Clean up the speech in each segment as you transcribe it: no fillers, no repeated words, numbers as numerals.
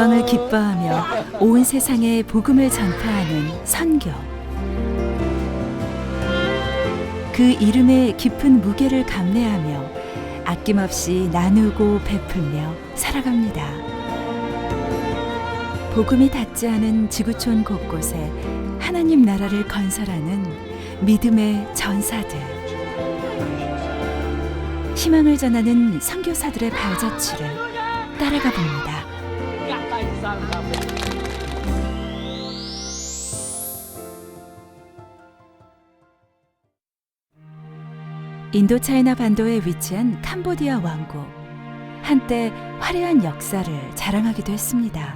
구원을 기뻐하며 온 세상에 복음을 전파하는 선교. 그 이름의 깊은 무게를 감내하며 아낌없이 나누고 베풀며 살아갑니다. 복음이 닿지 않은 지구촌 곳곳에 하나님 나라를 건설하는 믿음의 전사들. 희망을 전하는 선교사들의 발자취를 따라가 봅니다. 인도차이나 반도에 위치한 캄보디아 왕국. 한때 화려한 역사를 자랑하기도 했습니다.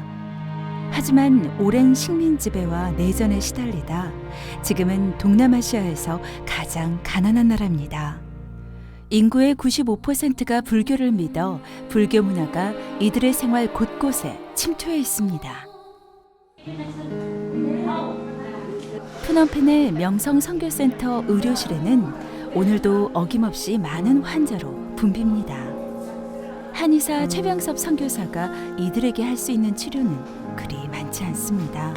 하지만 오랜 식민 지배와 내전에 시달리다 지금은 동남아시아에서 가장 가난한 나라입니다. 인구의 95%가 불교를 믿어 불교 문화가 이들의 생활 곳곳에 침투해 있습니다. 프놈펜의 명성 선교센터 의료실에는 오늘도 어김없이 많은 환자로 붐빕니다. 한의사 최병섭 선교사가 이들에게 할 수 있는 치료는 그리 많지 않습니다.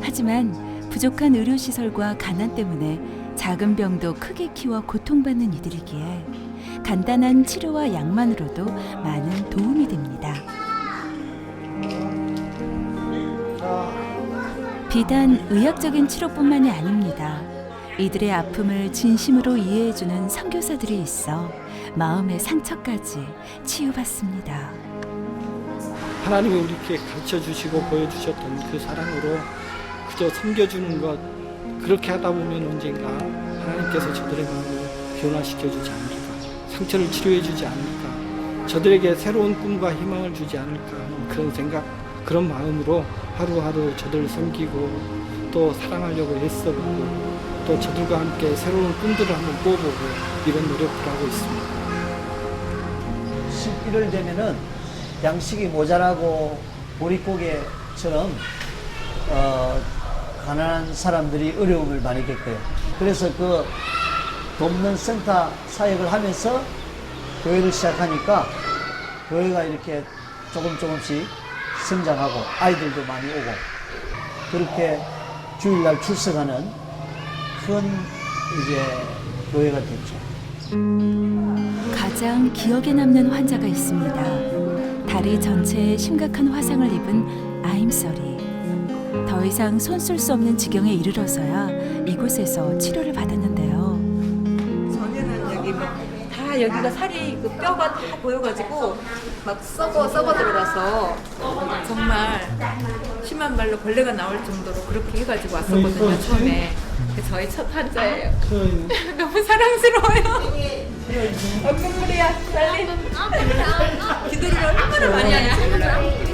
하지만 부족한 의료시설과 가난 때문에 작은 병도 크게 키워 고통받는 이들이기에 간단한 치료와 약만으로도 많은 도움이 됩니다. 비단 의학적인 치료뿐만이 아닙니다. 이들의 아픔을 진심으로 이해해주는 선교사들이 있어 마음의 상처까지 치유받습니다. 하나님이 우리에게 가르쳐주시고 보여주셨던 그 사랑으로 그저 섬겨주는 것, 그렇게 하다 보면 언젠가 하나님께서 저들의 마음을 변화시켜주지 않을까, 상처를 치료해주지 않을까, 저들에게 새로운 꿈과 희망을 주지 않을까 하는 그런 생각, 그런 마음으로 하루하루 저들을 섬기고 또 사랑하려고 애써보고 또 저들과 함께 새로운 꿈들을 한번 꿔보고 이런 노력을 하고 있습니다. 11월 되면은 양식이 모자라고 보릿고개처럼 가난한 사람들이 어려움을 많이 겪어요. 그래서 그 돕는 센터 사역을 하면서 교회를 시작하니까 교회가 이렇게 조금씩 성장하고 아이들도 많이 오고 그렇게 주일날 출석하는 큰 이제 교회가 됐죠. 가장 기억에 남는 환자가 있습니다. 다리 전체에 심각한 화상을 입은 아임설이. 더 이상 손 쓸 수 없는 지경에 이르러서야 이곳에서 치료를 받았는데요. 전에는 여기 다 여기가 살이 그 뼈가 다 보여가지고 막 썩어 들어가서 정말 심한 말로 벌레가 나올 정도로 그렇게 해가지고 왔었거든요 처음에. 저희 첫 환자예요. 너무 사랑스러워요. 눈물이야 빨리. 기도를 얼마나 많이 하는지 몰라요.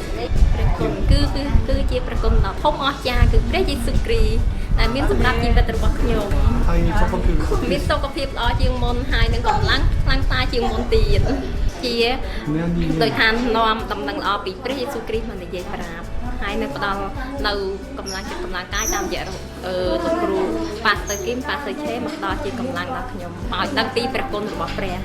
គឺជាប្រគុណដ៏ធំអស្ចារ្យគឺព្រះយេស៊ូវគ្រីស្ទដែលមានសម្រាប់ជីវិតរបស់ខ្ញុំមានសុខភាពល្អជាងមុនហើយនឹងកម្លាំងខ្លាំងក្លាជាងមុនទៀតជាដោយថានាំដំណឹងល្អពីព្រះយេស៊ូវគ្រីស្ទមកនិយាយប្រាប់ហើយនៅផ្ដល់នៅកម្លាំងចិត្តកម្លាំងកាយតាមរយៈលោកគ្រូប៉ាស្ទ័រគីមប៉ាស្ទ័រឆេមកផ្ដល់ជាកម្លាំងដល់ខ្ញុំឲ្យដឹងពីព្រះគុណរបស់ព្រះ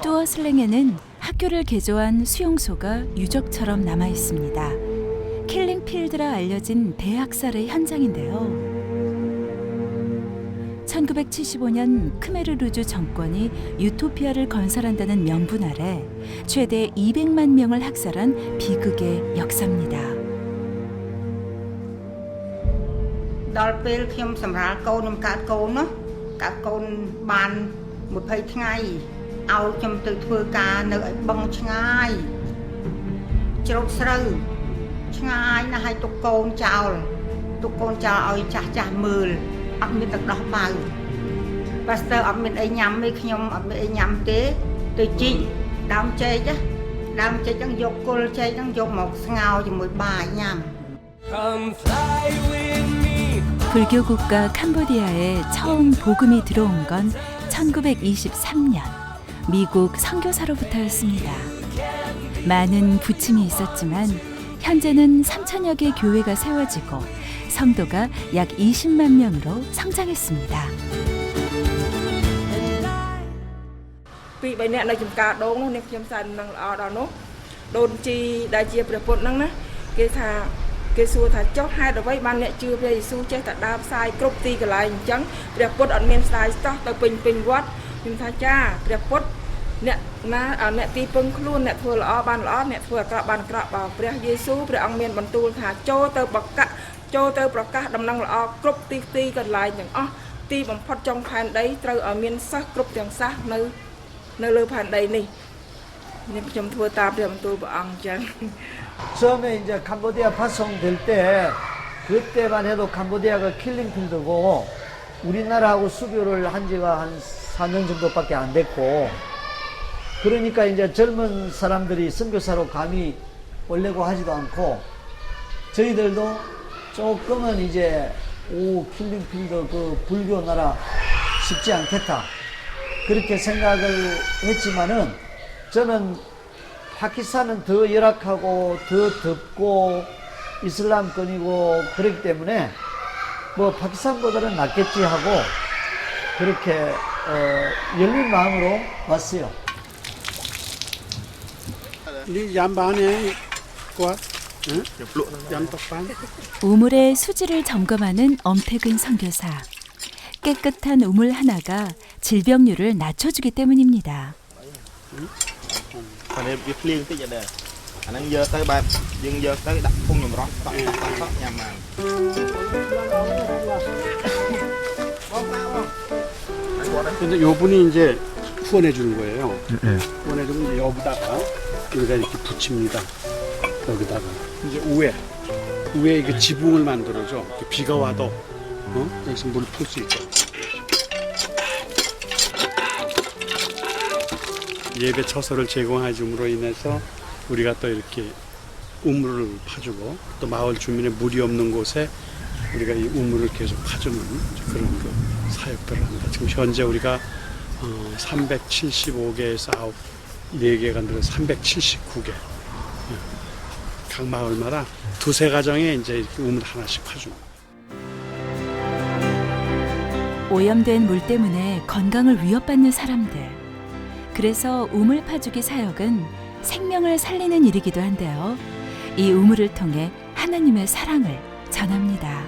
뚜어 슬랭에는 학교를 개조한 수용소가 유적처럼 남아 있습니다. 킬링필드라 알려진 대학살의 현장인데요. 1975년 크메르루주 정권이 유토피아를 건설한다는 명분 아래 최대 200만 명을 학살한 비극의 역사입니다. ដល់ពេលខ្ញុំសម្រាលកូនខ្ញុំកើតកូននោះកើតកូនបាន20ថ្ងៃឲ្យខ្ញុំទៅធ្វើការនៅឲ្យបឹងឆ្ងាយជ្រោកស្រូវឆ្ងាយណាស់ឲ្យទុកកូនចោលឲ្យចាស់មើលអត់មានទឹកដោះបៅប៉ាស្ទ័រអត់មានអីញ៉ាំទេខ្ញុំអត់មានអីញ៉ាំទេទៅជីកដើមចេកហ្នឹងយកគល់ចេកហ្នឹងយកមកស្ងោរជាមួយបាយញ៉ាំ 불교 국가 캄보디아에 처음 복음이 들어온 건 1923년 미국 선교사로부터였습니다. 많은 부침이 있었지만 현재는 3천여 개 교회가 세워지고 성도가 약 20만 명으로 성장했습니다. 3 នាក់នៅចំការដងនោះនេះខ្ញុំសាននឹងល្អដល់នោះដូនជីដែលជាព្រះពុទ្ធហ្នឹងណាគេសួរថាចុះហេតុអ្វីបានអ្នកជឿព្រះយេស៊ូវចេះតែដើរផ្សាយគ្រប់ទីកន្លែងអញ្ចឹងព្រះពុទ្ធអត់មានផ្សាយស្ទោះទៅពេញវត្តខ្ញុំថាចាព្រះពុទ្ធអ្នកណាអ្នកទីពឹងខ្លួនអ្នកធ្វើល្អបានល្អអ្នកធ្វើអាក្រក់បានអាក្រក់បើព្រះយេស៊ូវព្រះអង្គមានបន្ទូលថាចូលទៅប្រកាសដំណឹងល្អគ្រប់ទីកន្លែងទាំងអស់ទីបំផុតចុងផែនដីត្រូវឲ្យមានសិស្សគ្រប់ទាំងសាសនៅលើផែនដីនេះខ្ញុំធ្វើតាមព្រះបន្ទូលព្រះអង្គអញ្ចឹង 처음에 이제 캄보디아 파송될 때 그때만 해도 캄보디아가 킬링필드고 우리나라하고 수교를 한 지가 한 4년 정도밖에 안 됐고 그러니까 이제 젊은 사람들이 선교사로 감히 오려고 하지도 않고 저희들도 조금은 이제 킬링필드 그 불교 나라 쉽지 않겠다 그렇게 생각을 했지만은 저는 파키스탄은 더 열악하고 더 덥고 이슬람권이고 그렇기 때문에 뭐 파키스탄보다는 낫겠지 하고 그렇게 열린 마음으로 왔어요. 이 양반에 과 양떡반 우물의 수질을 점검하는 엄태근 선교사. 깨끗한 우물 하나가 질병률을 낮춰주기 때문입니다. còn việc liên tích vậy anh đang giờ tới bài dừng giờ tới đặt phun nhầm rót tóc nhà mà 근데 요분이 이제 후원해 주는 거예요. 후원해 주면 이제 여기다가 우리가 이렇게 붙입니다. 여기다가 이제 우에 이게 지붕을 만들어줘. 이렇게 비가 와도 여기서 물을 풀 수 있고. 예배 처소를 제공해 줌으로 인해서 우리가 또 이렇게 우물을 파주고 또 마을 주민의 물이 없는 곳에 우리가 이 우물을 계속 파주는 그런 그 사역들을 합니다. 지금 현재 우리가 375개에서 4개가 늘어서 379개. 각 마을마다 두세 가정에 이제 이렇게 우물 하나씩 파줍니다. 오염된 물 때문에 건강을 위협받는 사람들. 그래서 우물 파주기 사역은 생명을 살리는 일이기도 한데요. 이 우물을 통해 하나님의 사랑을 전합니다.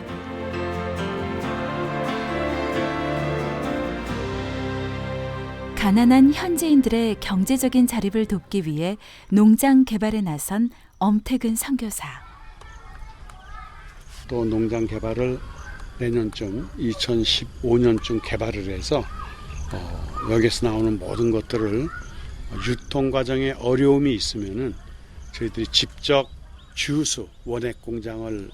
가난한 현지인들의 경제적인 자립을 돕기 위해 농장 개발에 나선 엄태근 선교사. 또 농장 개발을 내년쯤 2015년쯤 개발을 해서 여기서 나오는 모든 것들을 유통 과정에 어려움이 있으면은 저희들이 직접 주스 원액 공장을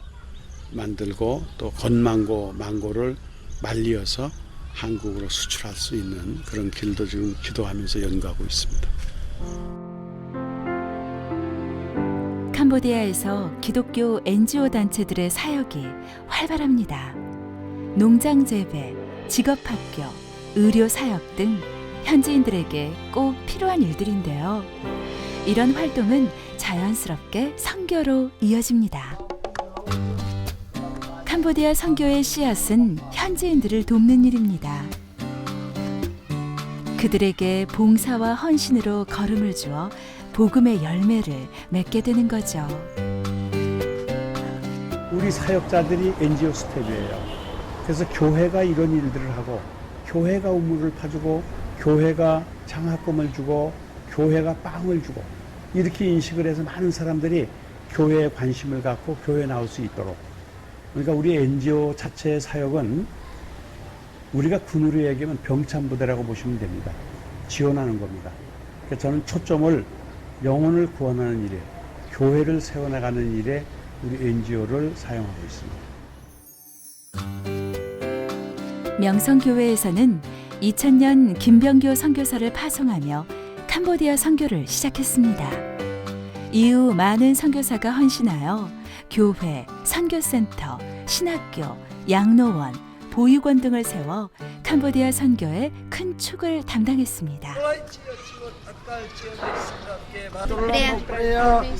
만들고 또 건망고를 말리어서 한국으로 수출할 수 있는 그런 길도 지금 기도하면서 연구하고 있습니다. 캄보디아에서 기독교 NGO 단체들의 사역이 활발합니다. 농장 재배, 직업학교, 의료 사역 등 현지인들에게 꼭 필요한 일들인데요. 이런 활동은 자연스럽게 선교로 이어집니다. 캄보디아 선교의 씨앗은 현지인들을 돕는 일입니다. 그들에게 봉사와 헌신으로 걸음을 주어 복음의 열매를 맺게 되는 거죠. 우리 사역자들이 NGO 스텝이에요. 그래서 교회가 이런 일들을 하고 교회가 우물을 파주고 교회가 장학금을 주고 교회가 빵을 주고 이렇게 인식을 해서 많은 사람들이 교회에 관심을 갖고 교회에 나올 수 있도록 그러니까 우리 NGO 자체의 사역은 우리가 군으로 얘기하면 병참부대라고 보시면 됩니다. 지원하는 겁니다. 그러니까 저는 초점을 영혼을 구원하는 일에 교회를 세워나가는 일에 우리 NGO를 사용하고 있습니다. 명성교회에서는 2000년 김병교 선교사를 파송하며 캄보디아 선교를 시작했습니다. 이후 많은 선교사가 헌신하여 교회, 선교센터, 신학교, 양로원, 보육원 등을 세워 캄보디아 선교의 큰 축을 담당했습니다.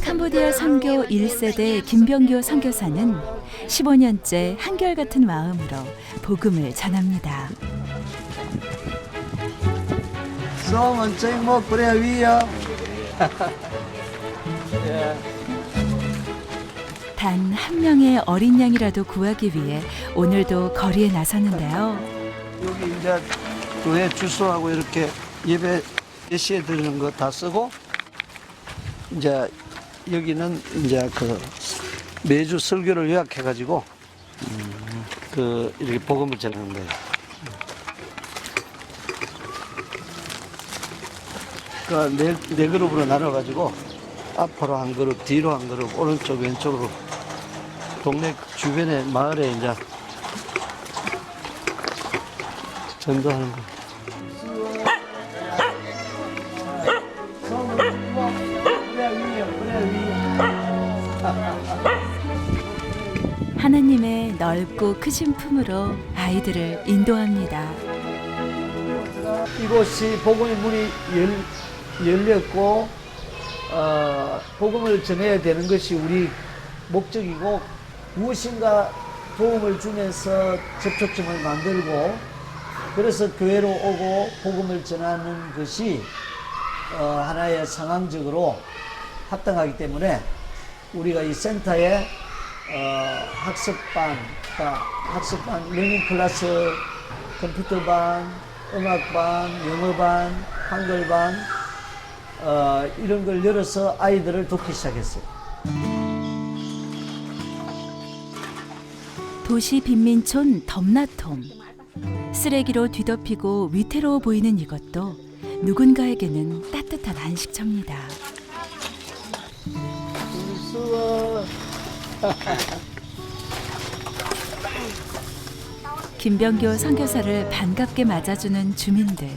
캄보디아 선교 1세대 김병교 선교사는 15년째 한결같은 마음으로 복음을 전합니다. 쏘면 쨍뭐 그래 위요. 단 한 명의 어린 양이라도 구하기 위해 오늘도 거리에 나섰는데요. 여기 이제 교회 주소하고 이렇게 예배 몇 시에 드리는 거 다 쓰고 이제 여기는 이제 그 매주 설교를 요약해가지고 그 이렇게 복음을 전하는 거예요. 그러니까 네 그룹으로 나눠가지고 앞으로 한 그룹, 뒤로 한 그룹, 오른쪽, 왼쪽으로 동네 주변에 마을에 이제 전도하는 거. 하나님의 넓고 크신 품으로 아이들을 인도합니다. 이곳이 복음의 문이 열렸고 복음을 전해야 되는 것이 우리 목적이고 무엇인가 도움을 주면서 접촉점을 만들고 그래서 교회로 오고 복음을 전하는 것이 하나의 상황적으로 합당하기 때문에 우리가 이 센터에 학습반, 러닝 클래스, 컴퓨터반, 음악반, 영어반, 한글반 이런 걸 열어서 아이들을 돕기 시작했어요. 도시 빈민촌 덤나톰. 쓰레기로 뒤덮이고 위태로워 보이는 이것도 누군가에게는 따뜻한 안식처입니다. 수고. 김병교 선교사를 반갑게 맞아주는 주민들.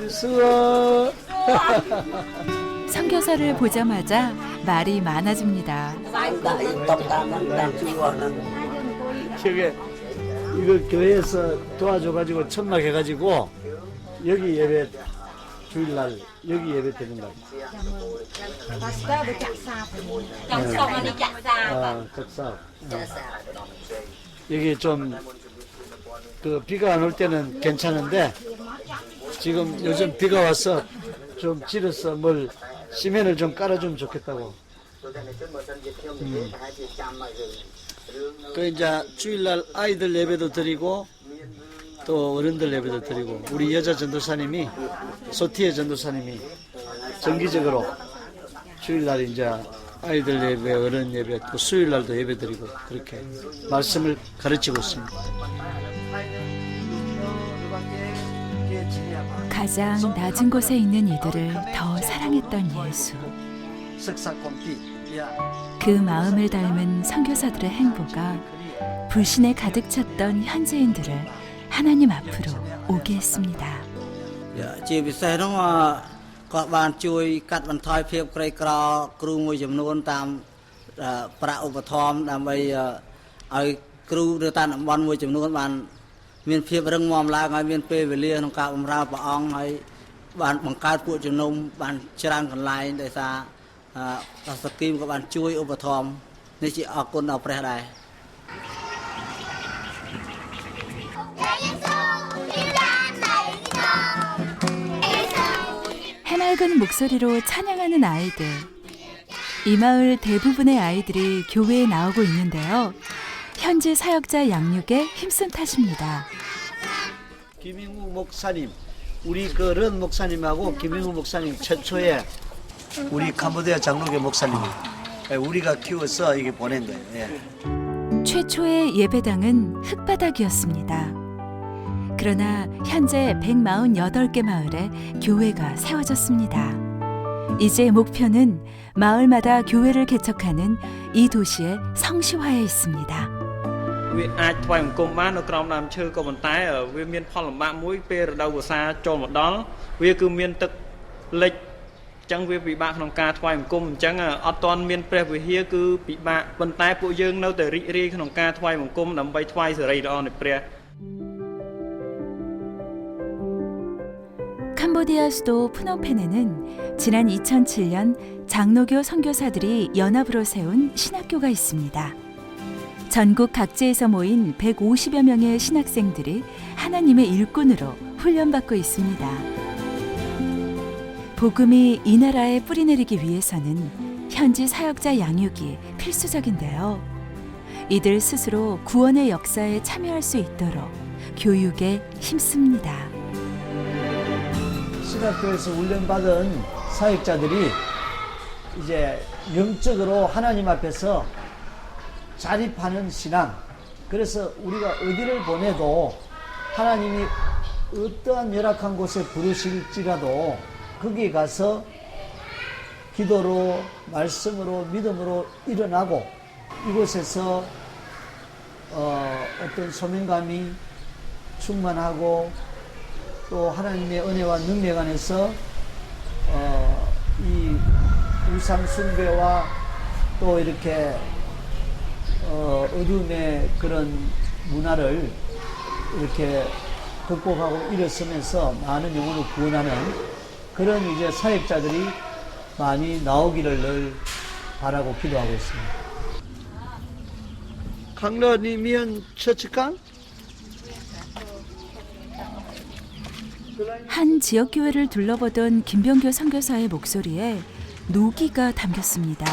수고. 선교사를 보자마자 말이 많아집니다. 저게 이거 교회에서 도와줘가지고 천막해가지고 여기 예배 주일날 여기 예배 드린다고. 작사. 여기 좀 그 비가 안 올 때는 괜찮은데 지금 요즘 비가 와서 좀 질어서 뭘 시멘을 좀 깔아주면 좋겠다고. 그 이제 주일날 아이들 예배도 드리고 또 어른들 예배도 드리고 우리 여자 전도사님이 소티의 전도사님이 정기적으로 주일날 이제 아이들 예배, 어른 예배, 또 수요일날도 예배 드리고 그렇게 말씀을 가르치고 있습니다. 가장 낮은 곳에 있는 이들을 더 사랑했던 예수. 그 마음을 닮은 선교사들의 행보가 불신에 가득 찼던 현지인들을 하나님 앞으로 오게 했습니다. ជាពិសេសនោះគាត់បានជួយកាត់បន្ថយភាពក្រីក្រគ្រូមួយចំនួនតាមប្រាក់ឧបត្ថម្ភដើម្បីឲ្យគ្រូឬតាមតំបន់មួយចំនួនបានមានភាពរឹងមាំឡើងហើយមានពេលវេលាក្នុងការបម្រើព្រះអង្គហើយបានបង្កើតពួកជំនុំបានច្រើនកន្លែងដោយសារតាសកីមក៏បានជួយឧបត្ថម្ភនេះជាអរគុណដល់ព្រះដែរ 해맑은 목소리로 찬양하는 아이들. 이 마을 대부분의 아이들이 교회에 나오고 있는데요. 현지 사역자 양육에 힘쓴 탓입니다. 김인구 목사님, 우리 그 런 목사님하고 김인구 목사님 최초에 우리 캄보디아 장로교 목사님 우리가 키워서 이게 보낸 거예요. 예. 최초의 예배당은 흙바닥이었습니다. 그러나 현재 148개 마을에 교회가 세워졌습니다. 이제 목표는 마을마다 교회를 개척하는 이 도시의 성시화에 있습니다. វាអាចថ្វាយបង្គំបាននៅក្រោមដើមឈើក៏ប៉ុន្តែវាមានផលលំបាកមួយពេលរដូវវស្សាចូលមកដល់វាគឺមានទឹកលិចអញ្ចឹងវាពិបាកក្នុងការថ្វាយបង្គំអញ្ចឹងអត់ទាន់មានព្រះវិហារគឺពិបាកប៉ុន្តែពួកយើងនៅតែរីករាយក្នុងការថ្វាយបង្គំដើម្បីថ្វាយសិរីល្អនៃព្រះ 캄보디아 수도 프놈펜에는 지난 2007년 장로교 선교사들이 연합으로 세운 신학교가 있습니다. 전국 각지에서 모인 150여 명의 신학생들이 하나님의 일꾼으로 훈련받고 있습니다. 복음이 이 나라에 뿌리내리기 위해서는 현지 사역자 양육이 필수적인데요. 이들 스스로 구원의 역사에 참여할 수 있도록 교육에 힘씁니다. 신학교에서 훈련받은 사역자들이 이제 영적으로 하나님 앞에서 자립하는 신앙. 그래서 우리가 어디를 보내도 하나님이 어떠한 열악한 곳에 부르실지라도 거기에 가서 기도로, 말씀으로, 믿음으로 일어나고 이곳에서 어떤 소명감이 충만하고 또 하나님의 은혜와 능력 안에서 이 우상 숭배와 또 이렇게 어둠의 그런 문화를 이렇게 극복하고 일어서면서 많은 영혼을 구원하는 그런 이제 사역자들이 많이 나오기를 늘 바라고 기도하고 있습니다. 강러니면 처치강? 한 지역 교회를 둘러보던 김병교 선교사의 목소리에 노기가 담겼습니다.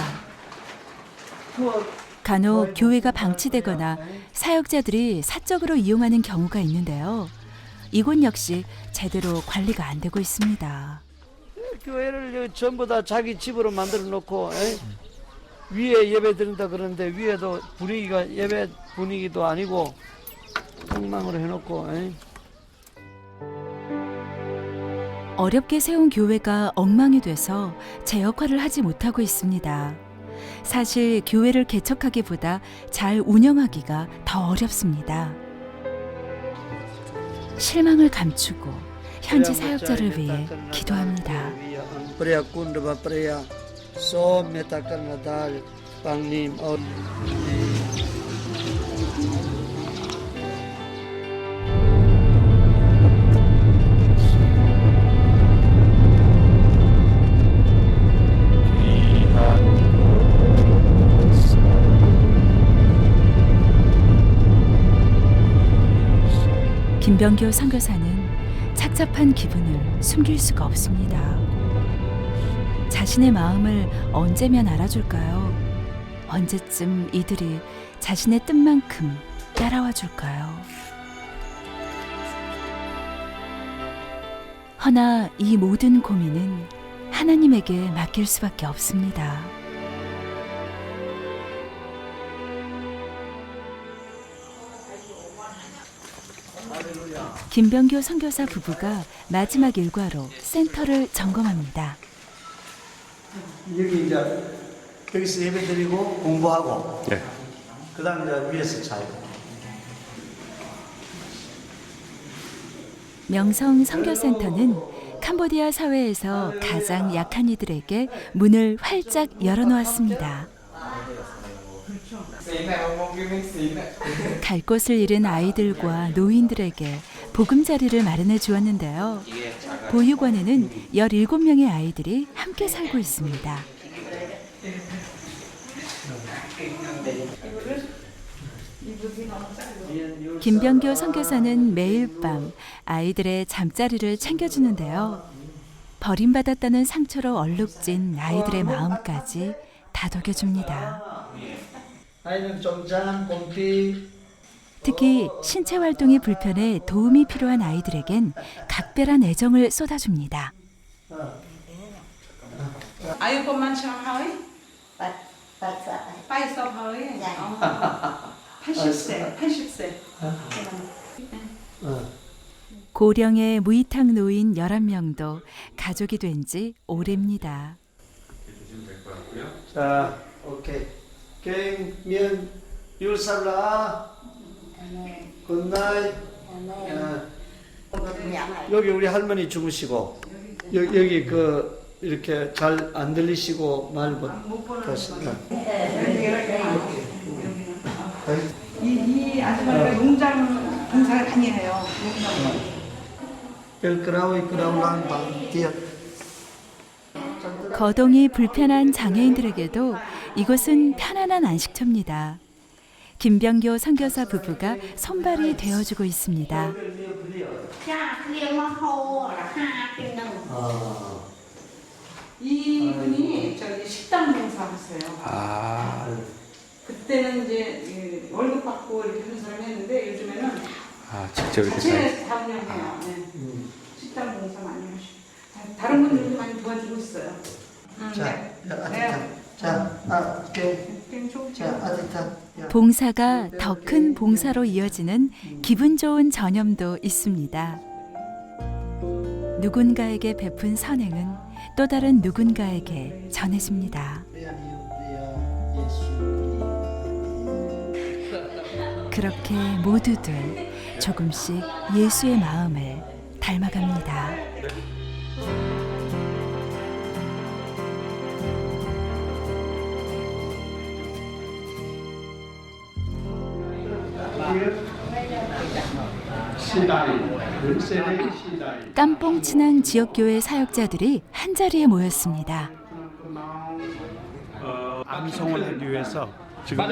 간혹 교회가 방치되거나 사역자들이 사적으로 이용하는 경우가 있는데요. 이곳 역시 제대로 관리가 안 되고 있습니다. 교회를 전부 다 자기 집으로 만들어 놓고 위에 예배 드린다 그러는데 위에도 분위기가 예배 분위기도 아니고 엉망으로 해놓고 어렵게 세운 교회가 엉망이 돼서 제 역할을 하지 못하고 있습니다. 사실 교회를 개척하기보다 잘 운영하기가 더 어렵습니다. 실망을 감추고 현지 사역자를 위해 기도합니다. 김병교 선교사는 착잡한 기분을 숨길 수가 없습니다. 자신의 마음을 언제면 알아줄까요? 언제쯤 이들이 자신의 뜻만큼 따라와 줄까요? 허나 이 모든 고민은 하나님에게 맡길 수밖에 없습니다. 김병교 선교사 부부가 마지막 일과로 센터를 점검합니다. 여기 이제 여기서 예배드리고 공부하고 네. 그다음 이제 위에서 자요. 명성 선교센터는 캄보디아 사회에서 가장 약한 이들에게 문을 활짝 열어놓았습니다. 갈 곳을 잃은 아이들과 노인들에게 보금자리를 마련해 주었는데요. 보육원에는 17명의 아이들이 함께 살고 있습니다. 김병교 선교사는 매일 밤 아이들의 잠자리를 챙겨주는데요. 버림받았다는 상처로 얼룩진 아이들의 마음까지 다독여줍니다. 아이는 정장, 봄비. 특히 신체 활동이 불편해 도움이 필요한 아이들에겐 각별한 애정을 쏟아줍니다. 아이고만 샤하이? 80세. 고령의 무이탁 노인 11명도 가족이 된 지 오래입니다. 자, 오케이. 갱면 율살라. 굿나잇. 여기 우리 할머니 주무시고 여기 그 이렇게 잘 안 들리시고 말 못 하시니까. 이 아줌마가 농장 봉사를 많이 해요. 거동이 불편한 장애인들에게도 이곳은 편안한 안식처입니다. 김병교 선교사 부부가 손발이 되어주고 있습니다. 이분이 저기 식당 봉사하세요. 아, 그때는 이제 월급 받고 이렇게 하는 사람이 했는데 요즘에는 직접 이렇게 자체에서 다 운영해요. 네. 식당 봉사 많이 하시고 다른 분들도 많이 도와주고 있어요. 봉사가 더 큰 봉사로 이어지는 기분 좋은 전염도 있습니다. 누군가에게 베푼 선행은 또 다른 누군가에게 전해집니다. 그렇게 모두들 조금씩 예수의 마음을 닮아갑니다. 깜뽕 친항 지역교회 사역자들이 한자리에 모였습니다. 암송을 하기 위해서 지금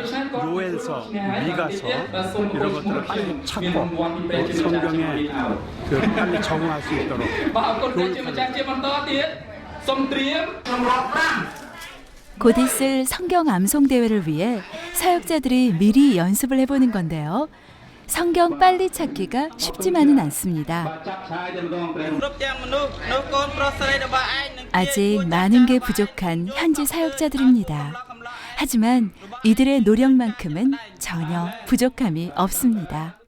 요엘서, 미가서 이런 것들을 빨리 찾고 성경에 빨리 적응할 수 있도록 곧 있을 성경 암송 대회를 위해 사역자들이 미리 연습을 해보는 건데요. 성경 빨리 찾기가 쉽지만은 않습니다. 아직 많은 게 부족한 현지 사역자들입니다. 하지만 이들의 노력만큼은 전혀 부족함이 없습니다.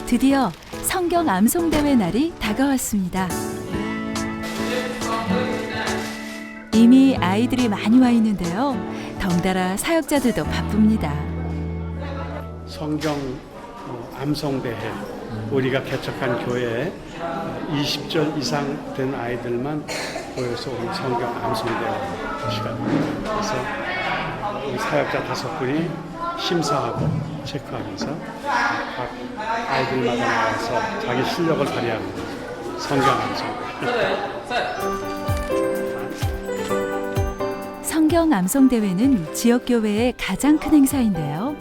드디어 성경 암송 대회 날이 다가왔습니다. 이미 아이들이 많이 와 있는데요. 덩달아 사역자들도 바쁩니다. 성경 암송대회 우리가 개척한 교회에 20절 이상 된 아이들만 모여서 오늘 성경 암송대회 시간입니다. 그래서 우리 사역자 5분이 심사하고 체크하면서 각 아이들마다 나와서 자기 실력을 발휘하는 거죠. 성경 암송. 성경 암송 대회는 지역 교회의 가장 큰 행사인데요.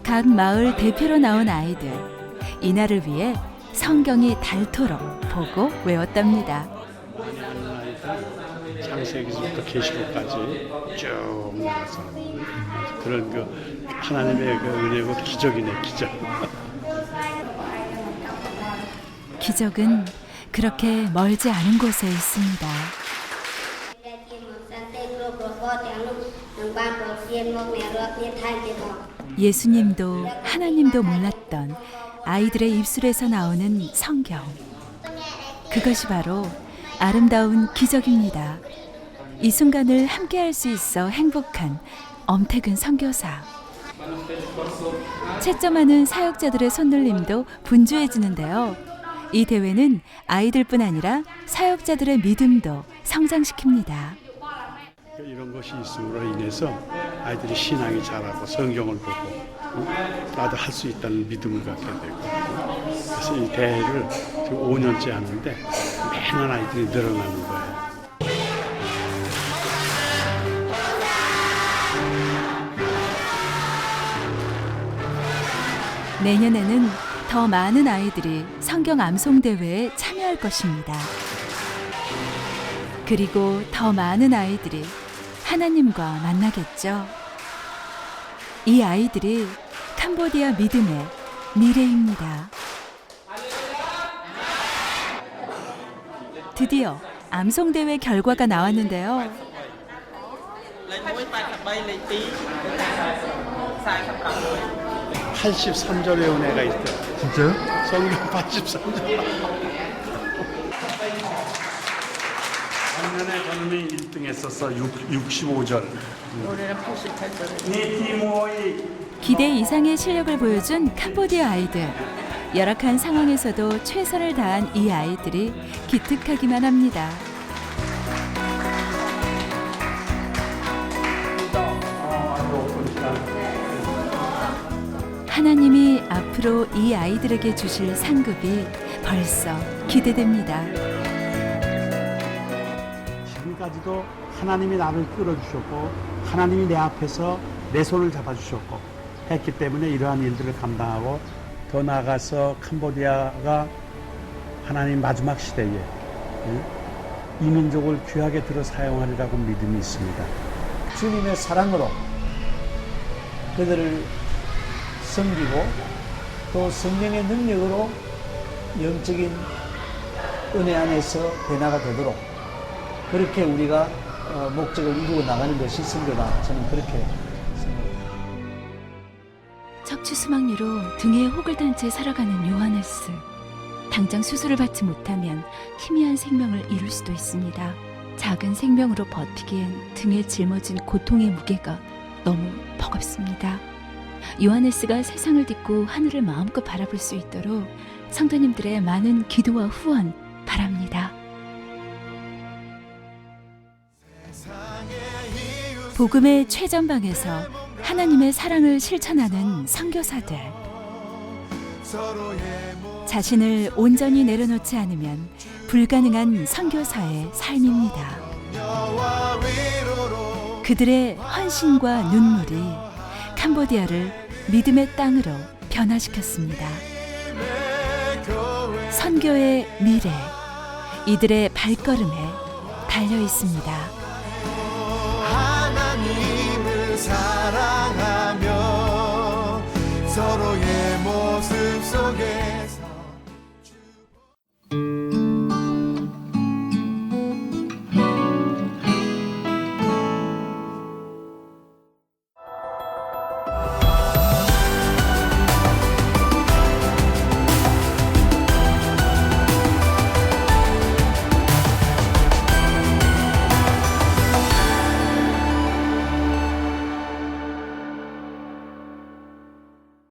각 마을 대표로 나온 아이들, 이날을 위해 성경이 닳도록 보고 외웠답니다. 창세기부터 계시록까지 쭉 나와서 그런 그 하나님의 그 은혜고 기적이네, 기적. 기적은 그렇게 멀지 않은 곳에 있습니다. 예수님도 하나님도 몰랐던 아이들의 입술에서 나오는 성경. 그것이 바로 아름다운 기적입니다. 이 순간을 함께할 수 있어 행복한 엄태근 선교사. 채점하는 사역자들의 손놀림도 분주해지는데요. 이 대회는 아이들뿐 아니라 사역자들의 믿음도 성장시킵니다. 이런 것이 있음으로 인해서 아이들이 신앙이 자라고 성경을 보고 나도 할 수 있다는 믿음을 갖게 되고, 그래서 이 대회를 지금 5년째 하는데 매년 아이들이 늘어나는 거예요. 내년에는 더 많은 아이들이 성경 암송 대회에 참여할 것입니다. 그리고 더 많은 아이들이 하나님과 만나겠죠. 이 아이들이 캄보디아 믿음의 미래입니다. 드디어 암송 대회 결과가 나왔는데요. 83절의 은혜가 있대. 진짜요? 성경 83절. 작년에 저는 1등 했었어. 65절. 올해는 88절. 기대 이상의 실력을 보여준 캄보디아 아이들. 열악한 상황에서도 최선을 다한 이 아이들이 기특하기만 합니다. 하나님이 앞으로 이 아이들에게 주실 상급이 벌써 기대됩니다. 지금까지도 하나님이 나를 끌어주셨고 하나님이 내 앞에서 내 손을 잡아주셨고 했기 때문에 이러한 일들을 감당하고 더 나아가서 캄보디아가 하나님 마지막 시대에 이 민족을 귀하게 들어 사용하리라고 믿음이 있습니다. 주님의 사랑으로 그들을 섬기고 또 성령의 능력으로 영적인 은혜 안에서 변화가 되도록 그렇게 우리가 목적을 이루어 나가는 것이 선교다. 저는 그렇게 생각합니다. 척추 수막류로 등에 혹을 단 채 살아가는 요하네스. 당장 수술을 받지 못하면 희미한 생명을 잃을 수도 있습니다. 작은 생명으로 버티기엔 등에 짊어진 고통의 무게가 너무 버겁습니다. 요하네스가 세상을 딛고 하늘을 마음껏 바라볼 수 있도록 성도님들의 많은 기도와 후원 바랍니다. 복음의 최전방에서 하나님의 사랑을 실천하는 선교사들. 자신을 온전히 내려놓지 않으면 불가능한 선교사의 삶입니다. 그들의 헌신과 눈물이 캄보디아를 믿음의 땅으로 변화시켰습니다. 선교의 미래, 이들의 발걸음에 달려 있습니다. 하나님을 사랑하며 서로